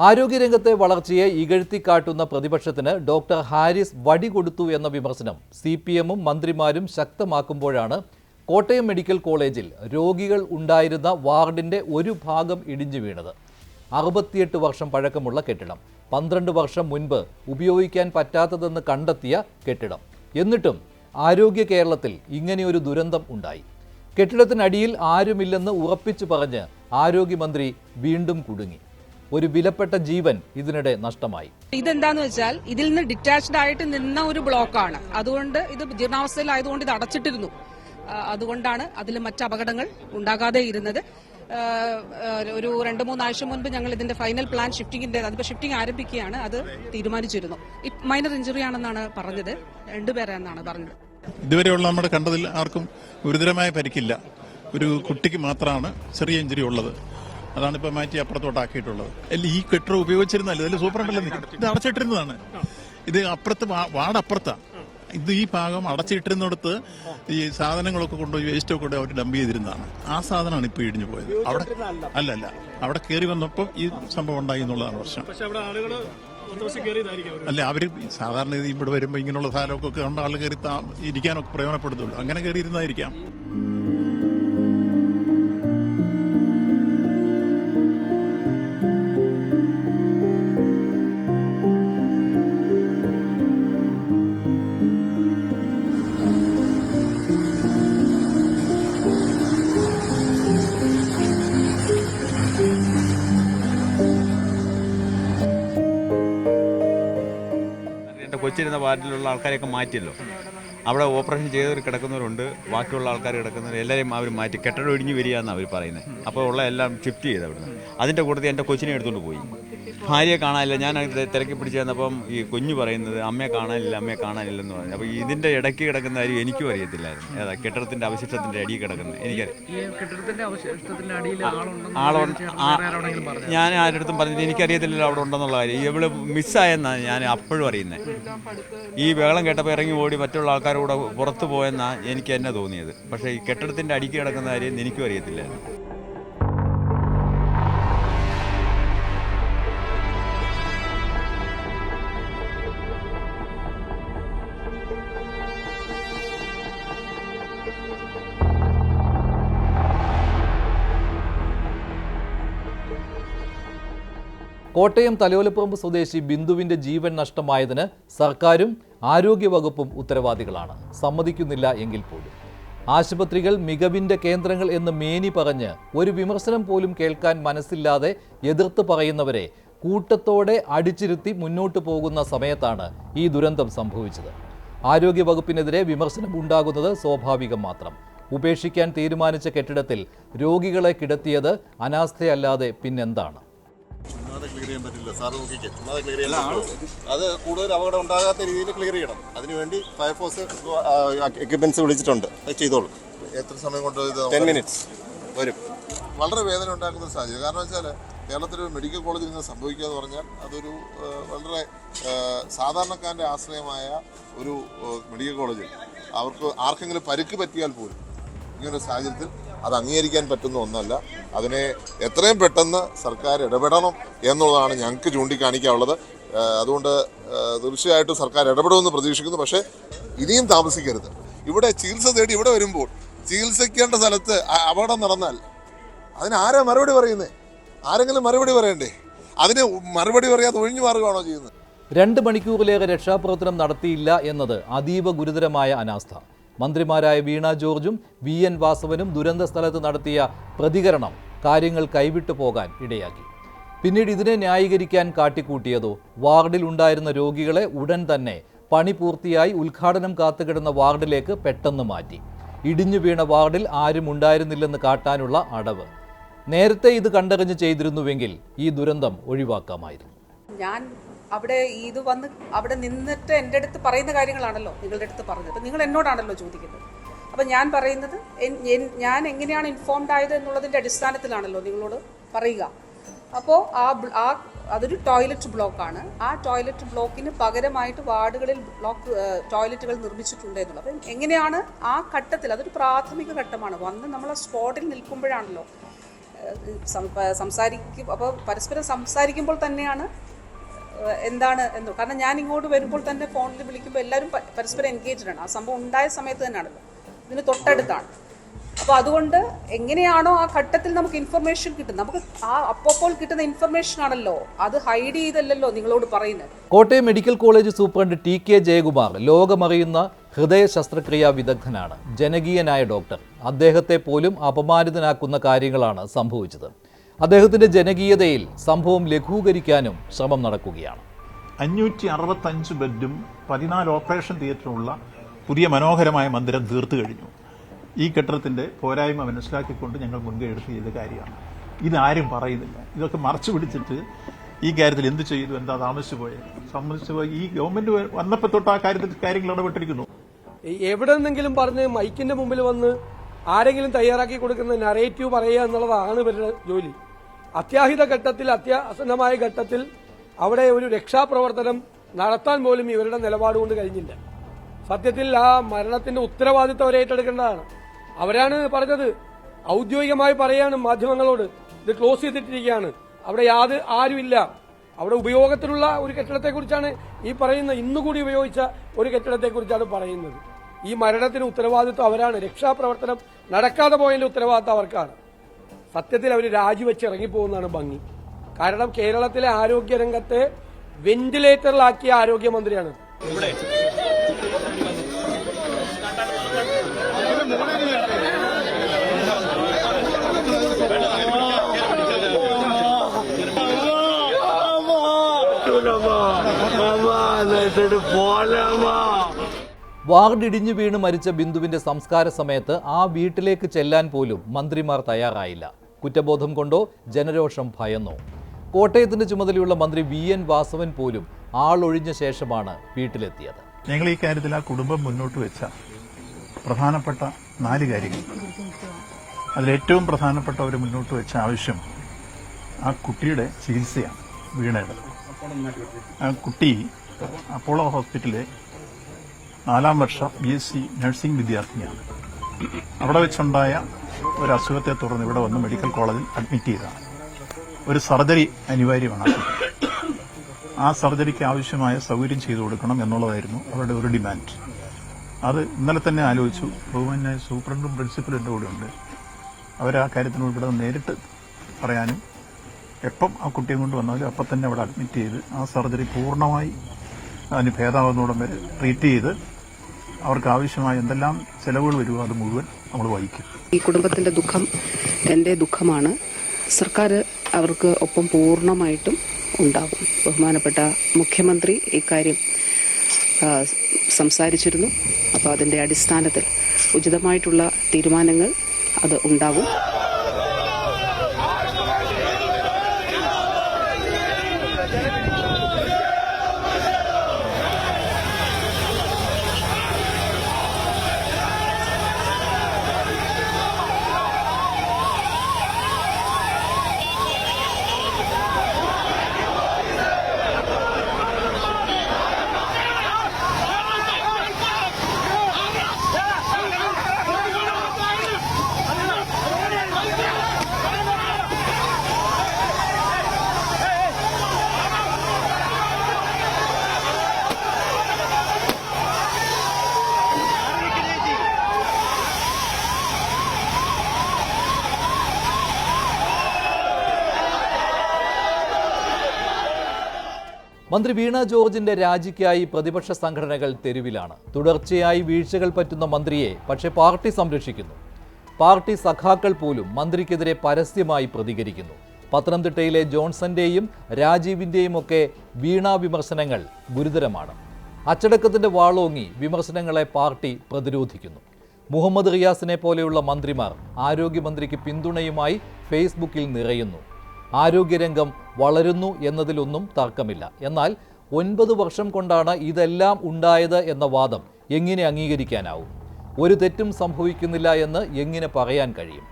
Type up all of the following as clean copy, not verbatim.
ആരോഗ്യരംഗത്തെ വളർച്ചയെ ഇകഴ്ത്തിക്കാട്ടുന്ന പ്രതിപക്ഷത്തിന് ഡോക്ടർ ഹാരിസ് വടി കൊടുത്തു എന്ന വിമർശനം സിപിഎമ്മും മന്ത്രിമാരും ശക്തമാക്കുമ്പോഴാണ് കോട്ടയം മെഡിക്കൽ കോളേജിൽ രോഗികൾ ഉണ്ടായിരുന്ന വാർഡിന്റെ ഒരു ഭാഗം ഇടിഞ്ഞു വീണത്. 68 വർഷം പഴക്കമുള്ള കെട്ടിടം, 12 വർഷം മുൻപ് ഉപയോഗിക്കാൻ പറ്റാത്തതെന്ന് കണ്ടെത്തിയ കെട്ടിടം. എന്നിട്ടും ആരോഗ്യ കേരളത്തിൽ ഇങ്ങനെയൊരു ദുരന്തം ഉണ്ടായി. കെട്ടിടത്തിനടിയിൽ ആരുമില്ലെന്ന് ഉറപ്പിച്ചു പറഞ്ഞ് ആരോഗ്യമന്ത്രി വീണ്ടും കുടുങ്ങി. ഒരു വിലപ്പെട്ട ജീവൻ ഇതിനിടെ നഷ്ടമായി. ഇതെന്താന്ന് വെച്ചാൽ ഇതിൽ നിന്ന് ഡിറ്റാച്ച്ഡ് ആയിട്ട് നിന്ന ഒരു ബ്ലോക്കാണ്. അതുകൊണ്ട് ഇത് ജീർണാവസ്ഥയിലായതുകൊണ്ട് ഇത് അടച്ചിട്ടിരുന്നു. അതുകൊണ്ടാണ് അതിൽ മറ്റ് അപകടങ്ങൾ ഉണ്ടാകാതെ ഇരുന്നത്. ഒരു 2-3 ആഴ്ച മുൻപ് ഞങ്ങൾ ഇതിന്റെ ഫൈനൽ പ്ലാൻ ഷിഫ്റ്റിംഗിന്റെ അതിപ്പോ ഷിഫ്റ്റിംഗ് ആരംഭിക്കുകയാണ്. അത് തീരുമാനിച്ചിരുന്നു. മൈനർ ഇഞ്ചുറി ആണെന്നാണ് പറഞ്ഞത്, 2 പേരെന്നാണ് പറഞ്ഞത്. ഇതുവരെയുള്ള നമ്മുടെ കണ്ടതിൽ ആർക്കും ഗുരുതരമായ പരിക്കില്ല. ഒരു കുട്ടിക്ക് മാത്രമാണ് ചെറിയ ഇഞ്ചുറി ഉള്ളത്. അതാണ് ഇപ്പൊ മാറ്റി അപ്പുറത്തോട്ടാക്കിയിട്ടുള്ളത്. അല്ല, ഈ കെട്ടിടം ഉപയോഗിച്ചിരുന്നല്ലോ, ഇതിൽ സൂപ്രണ്ടല്ലോ, ഇത് അടച്ചിട്ടിരുന്നതാണ്. ഇത് അപ്പുറത്ത് വാർഡപ്പുറത്താണ്. ഇത് ഈ ഭാഗം അടച്ചിട്ടിരുന്നിടത്ത് ഈ സാധനങ്ങളൊക്കെ കൊണ്ടുപോയി വേസ്റ്റൊക്കെ കൊണ്ട് അവർ ഡംപ് ചെയ്തിരുന്നതാണ്. ആ സാധനമാണ് ഇപ്പൊ ഇടിഞ്ഞു പോയത്. അവിടെ അല്ലല്ല, അവിടെ കയറി വന്നപ്പോൾ ഈ സംഭവം ഉണ്ടായി എന്നുള്ളതാണ് പ്രശ്നം. അല്ല, അവര് സാധാരണ ഇവിടെ വരുമ്പോൾ ഇങ്ങനെയുള്ള സാധനമൊക്കെ കണ്ട ആൾ കയറി ഇരിക്കാനൊക്കെ പ്രയോജനപ്പെടുത്തുള്ളൂ. അങ്ങനെ കയറിയിരുന്നായിരിക്കാം. കൊച്ചിരുന്ന വാർഡിലുള്ള ആൾക്കാരെയൊക്കെ മാറ്റിയല്ലോ. അവിടെ ഓപ്പറേഷൻ ചെയ്തവർ കിടക്കുന്നവരുണ്ട്, ബാക്കിയുള്ള ആൾക്കാർ കിടക്കുന്നവർ എല്ലാവരെയും അവർ മാറ്റി. കെട്ടിടം ഇടിഞ്ഞ് വരികയെന്നാണ് അവർ പറയുന്നത്. അപ്പോൾ ഉള്ള എല്ലാം ഷിഫ്റ്റ് ചെയ്ത് അവിടുന്ന്. അതിൻ്റെ കൂട്ടത്തിൽ എൻ്റെ കൊച്ചിനെ എടുത്തുകൊണ്ട് പോയി. ഭാര്യയെ കാണാനില്ല. ഞാൻ തിരക്കി പിടിച്ച് തന്നപ്പം ഈ കുഞ്ഞ് പറയുന്നത് അമ്മയെ കാണാനില്ലെന്ന് പറഞ്ഞു. അപ്പോൾ ഇതിൻ്റെ ഇടയ്ക്ക് കിടക്കുന്ന കാര്യം എനിക്കും അറിയത്തില്ലായിരുന്നു. ഏതാ കെട്ടിടത്തിൻ്റെ അവശിഷ്ടത്തിൻ്റെ അടിയിൽ കിടക്കുന്നത് എനിക്കറിയാം. ഞാൻ ആരുടെ പറഞ്ഞിട്ട് എനിക്കറിയത്തില്ലല്ലോ അവിടെ ഉണ്ടെന്നുള്ള കാര്യം. ഇവള് മിസ്സായെന്നാണ് ഞാൻ അപ്പോഴും അറിയുന്നത്. ഈ ബഹളം കേട്ടപ്പോൾ ഇറങ്ങി ഓടി മറ്റുള്ള ആൾക്കാരുടെ കൂടെ പുറത്തു പോയെന്നാണ് എനിക്ക് തന്നെ തോന്നിയത്. പക്ഷേ ഈ കെട്ടിടത്തിൻ്റെ അടിക്ക് കിടക്കുന്ന കാര്യം എനിക്കും അറിയത്തില്ലായിരുന്നു. കോട്ടയം തലയോലപ്പറമ്പ് സ്വദേശി ബിന്ദുവിന്റെ ജീവൻ നഷ്ടമായതിന് സർക്കാരും ആരോഗ്യവകുപ്പും ഉത്തരവാദികളാണ്. സമ്മതിക്കുന്നില്ല എങ്കിൽ പോലും ആശുപത്രികൾ മികവിന്റെ കേന്ദ്രങ്ങൾ എന്ന് മേനി പറഞ്ഞ് ഒരു വിമർശനം പോലും കേൾക്കാൻ മനസ്സില്ലാതെ എതിർത്ത് പറയുന്നവരെ കൂട്ടത്തോടെ അടിച്ചിരുത്തി മുന്നോട്ടു പോകുന്ന സമയത്താണ് ഈ ദുരന്തം സംഭവിച്ചത്. ആരോഗ്യവകുപ്പിനെതിരെ വിമർശനം ഉണ്ടാകുന്നത് സ്വാഭാവികം മാത്രം. ഉപേക്ഷിക്കാൻ തീരുമാനിച്ച കെട്ടിടത്തിൽ രോഗികളെ കിടത്തിയത് അനാസ്ഥയല്ലാതെ പിന്നെന്താണ്? ക്ലിയർ ചെയ്യാൻ പറ്റില്ല സാർ, നോക്കിക്കേ. ക്ലിയർ ചെയ്യാൻ അത് കൂടുതൽ അപകടം ഉണ്ടാകാത്ത രീതിയിൽ ക്ലിയർ ചെയ്യണം. അതിനുവേണ്ടി ഫയർഫോഴ്സ് എക്യുപ്മെന്റ്സ് വിളിച്ചിട്ടുണ്ട്, അത് ചെയ്തോളൂ. എത്ര സമയം കൊണ്ട് 10 മിനിറ്റ്സ് വരും. വളരെ വേദന ഉണ്ടാക്കുന്ന സാഹചര്യം. കാരണം വെച്ചാൽ കേരളത്തിലൊരു മെഡിക്കൽ കോളേജിൽ നിന്ന് സംഭവിക്കുക എന്ന് പറഞ്ഞാൽ അതൊരു വളരെ സാധാരണക്കാരൻ്റെ ആശ്രയമായ ഒരു മെഡിക്കൽ കോളേജിൽ അവർക്ക് ആർക്കെങ്കിലും പരിക്ക് പറ്റിയാൽ പോലും ഇങ്ങനൊരു സാഹചര്യത്തിൽ അത് അംഗീകരിക്കാൻ പറ്റുന്ന ഒന്നല്ല. അതിനെ എത്രയും പെട്ടെന്ന് സർക്കാർ ഇടപെടണം എന്നുള്ളതാണ് ഞങ്ങൾക്ക് ചൂണ്ടിക്കാണിക്കാനുള്ളത്. അതുകൊണ്ട് തീർച്ചയായിട്ടും സർക്കാർ ഇടപെടുമെന്ന് പ്രതീക്ഷിക്കുന്നു. പക്ഷേ ഇനിയും താമസിക്കരുത്. ഇവിടെ ചികിത്സ തേടി ഇവിടെ വരുമ്പോൾ ചികിത്സിക്കേണ്ട സ്ഥലത്ത് അപകടം നടന്നാൽ അതിനാരാ മറുപടി പറയുന്നത്? ആരെങ്കിലും മറുപടി പറയണ്ടേ? അതിന് മറുപടി പറയാതെ ഒഴിഞ്ഞു മാറുകയാണോ ചെയ്യുന്നത്? 2 മണിക്കൂറിലേറെ രക്ഷാപ്രവർത്തനം നടത്തിയില്ല എന്നത് അതീവ ഗുരുതരമായ അനാസ്ഥ. മന്ത്രിമാരായ വീണ ജോർജും VN വാസവനും ദുരന്ത സ്ഥലത്ത് നടത്തിയ പ്രതികരണം കാര്യങ്ങൾ കൈവിട്ടു പോകാൻ ഇടയാക്കി. പിന്നീട് ഇതിനെ ന്യായീകരിക്കാൻ കാട്ടിക്കൂട്ടിയതോ വാർഡിൽ ഉണ്ടായിരുന്ന രോഗികളെ ഉടൻ തന്നെ പണി പൂർത്തിയായി ഉദ്ഘാടനം കാത്തുകിടന്ന വാർഡിലേക്ക് പെട്ടെന്ന് മാറ്റി. ഇടിഞ്ഞു വീണ വാർഡിൽ ആരും ഉണ്ടായിരുന്നില്ലെന്ന് കാട്ടാനുള്ള അടവ്. നേരത്തെ ഇത് കണ്ടറിഞ്ഞ് ചെയ്തിരുന്നുവെങ്കിൽ ഈ ദുരന്തം ഒഴിവാക്കാമായിരുന്നു. ഞാൻ അവിടെ നിന്നിട്ട് എൻ്റെ അടുത്ത് പറയുന്ന കാര്യങ്ങളാണല്ലോ നിങ്ങളുടെ അടുത്ത് പറഞ്ഞത്. അപ്പം നിങ്ങൾ എന്നോടാണല്ലോ ചോദിക്കുന്നത്. അപ്പം ഞാൻ പറയുന്നത് ഞാൻ എങ്ങനെയാണ് ഇൻഫോംഡ് ആയത് എന്നുള്ളതിൻ്റെ അടിസ്ഥാനത്തിലാണല്ലോ നിങ്ങളോട് പറയുക. അപ്പോൾ അതൊരു ടോയ്ലറ്റ് ബ്ലോക്കാണ്. ആ ടോയ്ലറ്റ് ബ്ലോക്കിന് പകരമായിട്ട് വാർഡുകളിൽ ടോയ്ലറ്റുകൾ നിർമ്മിച്ചിട്ടുണ്ട് എന്നുള്ളത്. അപ്പം എങ്ങനെയാണ് ആ ഘട്ടത്തിൽ, അതൊരു പ്രാഥമിക ഘട്ടമാണ്. വന്ന് നമ്മൾ ആ സ്പോട്ടിൽ നിൽക്കുമ്പോഴാണല്ലോ അപ്പോൾ പരസ്പരം സംസാരിക്കുമ്പോൾ തന്നെയാണ് എന്താണ് എന്ന്. കാരണം ഞാൻ ഇങ്ങോട്ട് വരുമ്പോൾ തന്നെ ഫോണിൽ വിളിക്കുമ്പോൾ എല്ലാവരും പരസ്പരം എൻഗേജ്ഡ് ആണ്. ആ സംഭവം ഉണ്ടായ സമയത്ത് തന്നെയാണല്ലോ, ഇതിന് തൊട്ടടുത്താണ്. അപ്പോൾ അതുകൊണ്ട് എങ്ങനെയാണോ ആ ഘട്ടത്തിൽ നമുക്ക് ഇൻഫർമേഷൻ കിട്ടുന്നത്, നമുക്ക് ആ അപ്പോൾ കിട്ടുന്ന ഇൻഫർമേഷൻ ആണല്ലോ, അത് ഹൈഡ് ചെയ്തല്ലല്ലോ നിങ്ങളോട് പറയുന്നത്. Kottayam medical college superintendent T K. Jayakumar ലോകമറിയുന്ന ഹൃദയ ശസ്ത്രക്രിയാ വിദഗ്ധനാണ്, ജനകീയനായ ഡോക്ടർ. അദ്ദേഹത്തെ പോലും അപമാനിതനാക്കുന്ന കാര്യങ്ങളാണ് സംഭവിച്ചത്. അദ്ദേഹത്തിന്റെ ജനകീയതയിൽ സംഭവം ലഘൂകരിക്കാനും ശ്രമം നടക്കുകയാണ്. 565 ബെഡും 14 ഓപ്പറേഷൻ തിയേറ്ററുള്ള പുതിയ മനോഹരമായ മന്ദിരം തീർത്തു കഴിഞ്ഞു. ഈ കെട്ടിടത്തിന്റെ പോരായ്മ മനസ്സിലാക്കിക്കൊണ്ട് ഞങ്ങൾ മുൻകൈ എടുത്ത് ചെയ്ത കാര്യമാണ്. ഇതാരും പറയുന്നില്ല. ഇതൊക്കെ മറച്ചു പിടിച്ചിട്ട് ഈ കാര്യത്തിൽ എന്ത് ചെയ്തു, എന്താ സംബന്ധിച്ചു പോയി ഈ ഗവൺമെന്റ് വന്നപ്പോൾ തൊട്ട് ആ കാര്യങ്ങൾ ഇടപെട്ടിരിക്കുന്നു. എവിടെ നിന്നെങ്കിലും പറഞ്ഞ് മൈക്കിന്റെ മുമ്പിൽ വന്ന് ആരെങ്കിലും തയ്യാറാക്കി കൊടുക്കുന്ന നറേറ്റീവ് പറയുക എന്നുള്ളതാണ് ഇവരുടെ ജോലി. അത്യാഹിത ഘട്ടത്തിൽ, അത്യാസന്നമായ ഘട്ടത്തിൽ അവിടെ ഒരു രക്ഷാപ്രവർത്തനം നടത്താൻ പോലും ഇവരുടെ നിലപാടുകൊണ്ട് കഴിഞ്ഞില്ല. സത്യത്തിൽ ആ മരണത്തിന്റെ ഉത്തരവാദിത്വം അവരെ ഏറ്റെടുക്കേണ്ടതാണ്. അവരാണ് പറഞ്ഞത്, ഔദ്യോഗികമായി പറയാണ് മാധ്യമങ്ങളോട്, ഇത് ക്ലോസ് ചെയ്തിട്ടിരിക്കുകയാണ്, അവിടെ ആരുമില്ല. അവിടെ ഉപയോഗത്തിലുള്ള ഒരു കെട്ടിടത്തെക്കുറിച്ചാണ് ഈ പറയുന്ന, ഇന്നുകൂടി ഉപയോഗിച്ച ഒരു കെട്ടിടത്തെക്കുറിച്ചാണ് പറയുന്നത്. ഈ മരണത്തിന് ഉത്തരവാദിത്വം അവരാണ്. രക്ഷാപ്രവർത്തനം നടക്കാതെ പോയതിന്റെ ഉത്തരവാദിത്വം അവർക്കാണ്. സത്യത്തിൽ അവർ രാജിവെച്ച് ഇറങ്ങിപ്പോകുന്നതാണ് ഭംഗി. കാരണം കേരളത്തിലെ ആരോഗ്യരംഗത്തെ വെന്റിലേറ്ററിലാക്കിയ ആരോഗ്യമന്ത്രിയാണ്. വാർഡിടിഞ്ഞു വീണ് മരിച്ച ബിന്ദുവിന്റെ സംസ്കാര സമയത്ത് ആ വീട്ടിലേക്ക് ചെല്ലാൻ പോലും മന്ത്രിമാർ തയ്യാറായില്ല. കുറ്റബോധം കൊണ്ടോ ജനരോഷം ഭയന്നോ? കോട്ടയത്തിന്റെ ചുമതലയുള്ള മന്ത്രി വി.എൻ. വാസവൻ പോലും ആളൊഴിഞ്ഞ ശേഷമാണ് വീട്ടിലെത്തിയത്. ഞങ്ങൾ ഈ കാര്യത്തിൽ ആ കുടുംബം മുന്നോട്ട് വെച്ച പ്രധാനപ്പെട്ട 4 കാര്യങ്ങൾ, അതിലേറ്റവും പ്രധാനപ്പെട്ട അവർ മുന്നോട്ട് വെച്ച ആവശ്യം ആ കുട്ടിയുടെ ചികിത്സയാണ്. വീണയുടെ ആ കുട്ടി അപ്പോളോ ഹോസ്പിറ്റലിലെ 4ാം വർഷ BSc നഴ്സിംഗ് വിദ്യാർത്ഥിനിയാണ്. അവിടെ വെച്ചുണ്ടായ ഒരു അസുഖത്തെ തുടർന്ന് ഇവിടെ വന്ന് മെഡിക്കൽ കോളേജിൽ അഡ്മിറ്റ് ചെയ്തതാണ്. ഒരു സർജറി അനിവാര്യമാണ്. ആ സർജറിക്ക് ആവശ്യമായ സൗകര്യം ചെയ്തു കൊടുക്കണം എന്നുള്ളതായിരുന്നു അവരുടെ ഒരു ഡിമാൻഡ്. അത് ഇന്നലെ തന്നെ ആലോചിച്ചു. ബഹുമാന്യായ സൂപ്രണ്ടും പ്രിൻസിപ്പലും എൻ്റെ കൂടെ ഉണ്ട്. അവർ ആ കാര്യത്തിനോട് ഇവിടെ നേരിട്ട് പറയാനും എപ്പം ആ കുട്ടിയെ കൊണ്ട് വന്നാലും അപ്പം തന്നെ അവിടെ അഡ്മിറ്റ് ചെയ്ത് ആ സർജറി പൂർണ്ണമായി അതിന് ഭേദമാകുന്നോടം വരെ ട്രീറ്റ് ചെയ്ത് അവർക്ക് ആവശ്യമായ എന്തെല്ലാം ചെലവുകൾ വരുമോ അത് മുഴുവൻ നമ്മൾ വഹിക്കും. ഈ കുടുംബത്തിന്റെ ദുഃഖം എൻ്റെ ദുഃഖമാണ്. സർക്കാർ അവർക്ക് ഒപ്പം പൂർണ്ണമായിട്ടും ഉണ്ടാകും. ബഹുമാനപ്പെട്ട മുഖ്യമന്ത്രി ഇക്കാര്യം സംസാരിച്ചിരുന്നു. അപ്പോൾ അതിന്റെ അടിസ്ഥാനത്തിൽ ഉചിതമായിട്ടുള്ള തീരുമാനങ്ങൾ അത് ഉണ്ടാകും. മന്ത്രി വീണ ജോർജിന്റെ രാജിക്കായി പ്രതിപക്ഷ സംഘടനകൾ തെരുവിലാണ്. തുടർച്ചയായി വീഴ്ചകൾ പറ്റുന്ന മന്ത്രിയെ പക്ഷേ പാർട്ടി സംരക്ഷിക്കുന്നു. പാർട്ടി സഖാക്കൾ പോലും മന്ത്രിക്കെതിരെ പരസ്യമായി പ്രതികരിക്കുന്നു. പത്തനംതിട്ടയിലെ ജോൺസന്റെയും രാജീവിന്റെയും ഒക്കെ വീണ വിമർശനങ്ങൾ ഗുരുതരമാണ്. അച്ചടക്കത്തിന്റെ വാളോങ്ങി വിമർശനങ്ങളെ പാർട്ടി പ്രതിരോധിക്കുന്നു. മുഹമ്മദ് റിയാസിനെ പോലെയുള്ള മന്ത്രിമാർ ആരോഗ്യമന്ത്രിക്ക് പിന്തുണയുമായി ഫേസ്ബുക്കിൽ നിറയുന്നു. ആരോഗ്യരംഗം വളരുന്നു എന്നതിലൊന്നും തർക്കമില്ല. എന്നാൽ 9 വർഷം കൊണ്ടാണ് ഇതെല്ലാം ഉണ്ടായത് എന്ന വാദം എങ്ങനെ അംഗീകരിക്കാനാവും? ഒരു തെറ്റും സംഭവിക്കുന്നില്ല എന്ന് എങ്ങനെ പറയാൻ കഴിയും?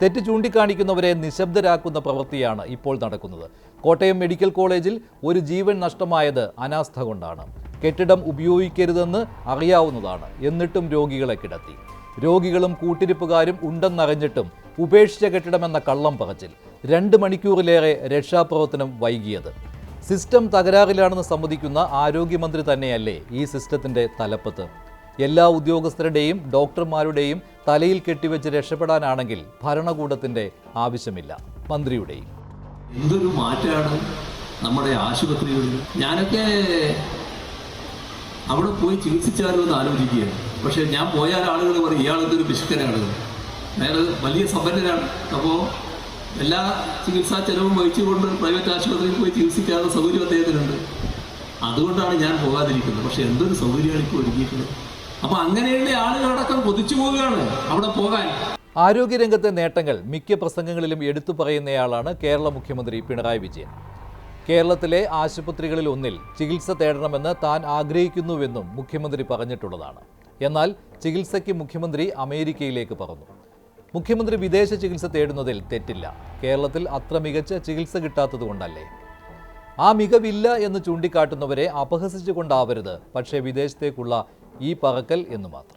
തെറ്റ് ചൂണ്ടിക്കാണിക്കുന്നവരെ നിശബ്ദരാക്കുന്ന പ്രവൃത്തിയാണ് ഇപ്പോൾ നടക്കുന്നത്. കോട്ടയം മെഡിക്കൽ കോളേജിൽ ഒരു ജീവൻ നഷ്ടമായത് അനാസ്ഥ കൊണ്ടാണ്. കെട്ടിടം ഉപയോഗിക്കരുതെന്ന് അറിയാവുന്നതാണ്. എന്നിട്ടും രോഗികളെ കിടത്തി. രോഗികളും കൂട്ടിരിപ്പുകാരും ഉണ്ടെന്നറിഞ്ഞിട്ടും ഉപേക്ഷിച്ച കെട്ടിടമെന്ന കള്ളം പറച്ചിൽ, 2 മണിക്കൂറിലേറെ രക്ഷാപ്രവർത്തനം വൈകിയത്. സിസ്റ്റം തകരാറിലാണെന്ന് സമ്മതിക്കുന്ന ആരോഗ്യമന്ത്രി തന്നെയല്ലേ ഈ സിസ്റ്റത്തിൻ്റെ തലപ്പത്ത്? എല്ലാ ഉദ്യോഗസ്ഥരുടെയും ഡോക്ടർമാരുടെയും തലയിൽ കെട്ടിവെച്ച് രക്ഷപ്പെടാനാണെങ്കിൽ ഭരണകൂടത്തിൻ്റെ ആവശ്യമില്ല, മന്ത്രിയുടെയും. എന്തൊരു മാറ്റമാണ് നമ്മുടെ ആശുപത്രികളിൽ. ഞാനൊക്കെ അവിടെ പോയി ചികിത്സിച്ചാലോ എന്ന് ആലോചിക്കുകയാണ്. പക്ഷേ ഞാൻ പോയാൽ ആളുകൾ പറയും ഇയാളെന്തൊരു പിശുക്കനാണ്, അയാൾ വലിയ സമ്പന്നനാണ്, അപ്പോൾ എല്ലാ ചികിത്സാ ചെലവും വഹിച്ചുകൊണ്ട് പ്രൈവറ്റ് ആശുപത്രിയിൽ പോയി ചികിത്സിക്കാനുള്ള സൗകര്യം അദ്ദേഹത്തിനുണ്ട്. അതുകൊണ്ടാണ് ഞാൻ പോകാതിരിക്കുന്നത്. പക്ഷേ എന്തൊരു സൗകര്യമാണ് ഇപ്പോൾ ഒരുക്കിയിട്ടുള്ളത്. അപ്പോൾ അങ്ങനെയുള്ള ആളുകളടക്കം കൊതിച്ചു പോവുകയാണ് അവിടെ പോകാൻ. ആരോഗ്യരംഗത്തെ നേട്ടങ്ങൾ മിക്ക പ്രസംഗങ്ങളിലും എടുത്തു പറയുന്നയാളാണ് കേരള മുഖ്യമന്ത്രി പിണറായി വിജയൻ. കേരളത്തിലെ ആശുപത്രികളിൽ ഒന്നിൽ ചികിത്സ തേടണമെന്ന് താൻ ആഗ്രഹിക്കുന്നുവെന്നും മുഖ്യമന്ത്രി പറഞ്ഞിട്ടുള്ളതാണ്. എന്നാൽ ചികിത്സയ്ക്ക് മുഖ്യമന്ത്രി അമേരിക്കയിലേക്ക് പറന്നു. മുഖ്യമന്ത്രി വിദേശ ചികിത്സ തേടുന്നതിൽ തെറ്റില്ല. കേരളത്തിൽ അത്ര മികച്ച ചികിത്സ കിട്ടാത്തതുകൊണ്ടല്ലേ? ആ മികവില്ല എന്ന് ചൂണ്ടിക്കാട്ടുന്നവരെ അപഹസിച്ചുകൊണ്ടാവരുത്, പക്ഷേ വിദേശത്തേക്കുള്ള ഈ പറക്കൽ എന്ന് മാത്രം.